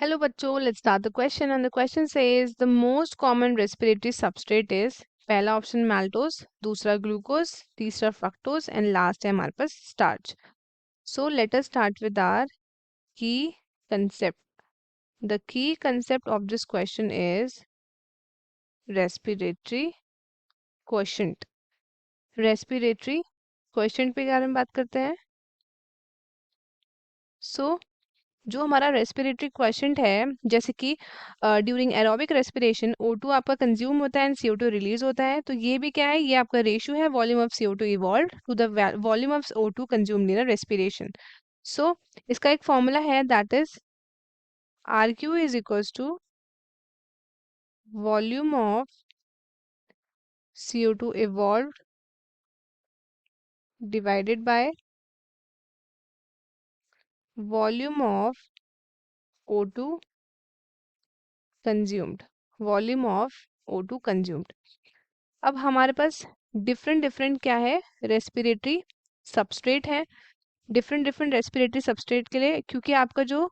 Hello बच्चों, let's start the question and the question says the most common respiratory substrate is पहला option maltose, दूसरा glucose, तीसरा fructose and last है हमारे पास starch. So let us start with our key concept. The key concept of this question is respiratory quotient. Respiratory quotient पे बारे में बात करते हैं. So जो हमारा रेस्पिरेटरी क्वेश्चन है, जैसे कि ड्यूरिंग एरोबिक रेस्पिरेशन O2 आपका कंज्यूम होता है एंड CO2 रिलीज होता है, तो ये भी क्या है, ये आपका रेशियो है volume of CO2 evolve to the volume of O2 consumed in respiration. So इसका एक फॉर्मूला है that is RQ is equals to volume of CO2 evolve divided by volume of O2 consumed. Volume of O2 consumed. अब हमारे पास different different क्या है, respiratory substrate है. Different different respiratory substrate के लिए, क्योंकि आपका जो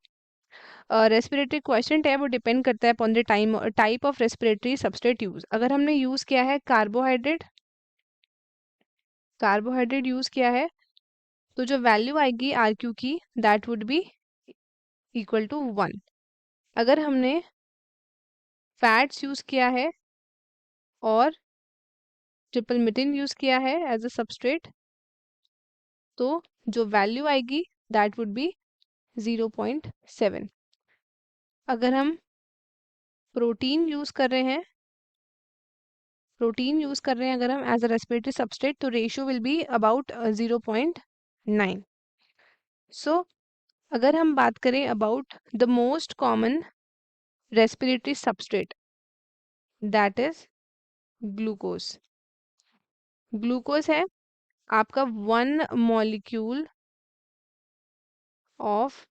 रेस्पिरेटरी क्वेश्चन है वो डिपेंड करता है upon the type of respiratory substrate use. अगर हमने यूज किया है कार्बोहाइड्रेट यूज किया है, तो जो वैल्यू आएगी RQ की that would be equal to 1. अगर हमने फैट्स यूज किया है और ट्रिपल मीथिन यूज किया है एज अ सबस्ट्रेट, तो जो वैल्यू आएगी दैट वुड बी 0.7. अगर हम प्रोटीन यूज कर रहे हैं अगर हम एज अ रेस्पिरेटरी सबस्ट्रेट, तो रेशियो विल बी अबाउट 0.9. सो अगर हम बात करें about the most common respiratory substrate, that is glucose. Glucose है आपका 1 मॉलिक्यूल ऑफ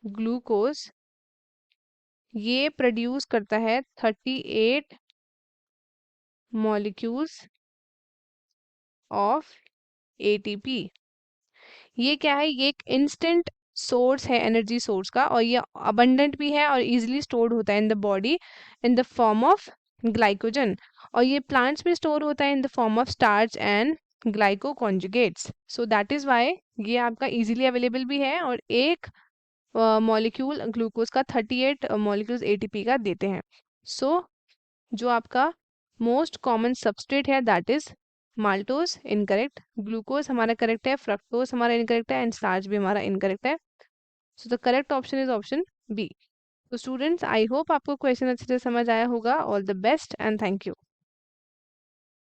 ग्लूकोज, ये प्रोड्यूस करता है 38 मॉलिक्यूल्स ऑफ ATP. ये क्या है, ये एक इंस्टेंट सोर्स है एनर्जी सोर्स का, और ये अबंडेंट भी है और इजीली स्टोर्ड होता है in the body in the form of glycogen, और ये प्लांट्स में स्टोर होता है in the form of starch and glycoconjugates. So that is why ये आपका इजीली अवेलेबल भी है, और एक मॉलिक्यूल ग्लूकोज का 38 मॉलिक्यूल्स ATP का देते हैं. सो जो आपका मोस्ट कॉमन सबस्ट्रेट है that is maltose incorrect, glucose हमारा करेक्ट है, फ्रक्टोज हमारा इनकरेक्ट है एंड स्टार्च भी हमारा इनकरेक्ट है. So the correct option is option B. तो स्टूडेंट्स, आई होप आपको क्वेश्चन अच्छे से समझ आया होगा. All the best and thank you.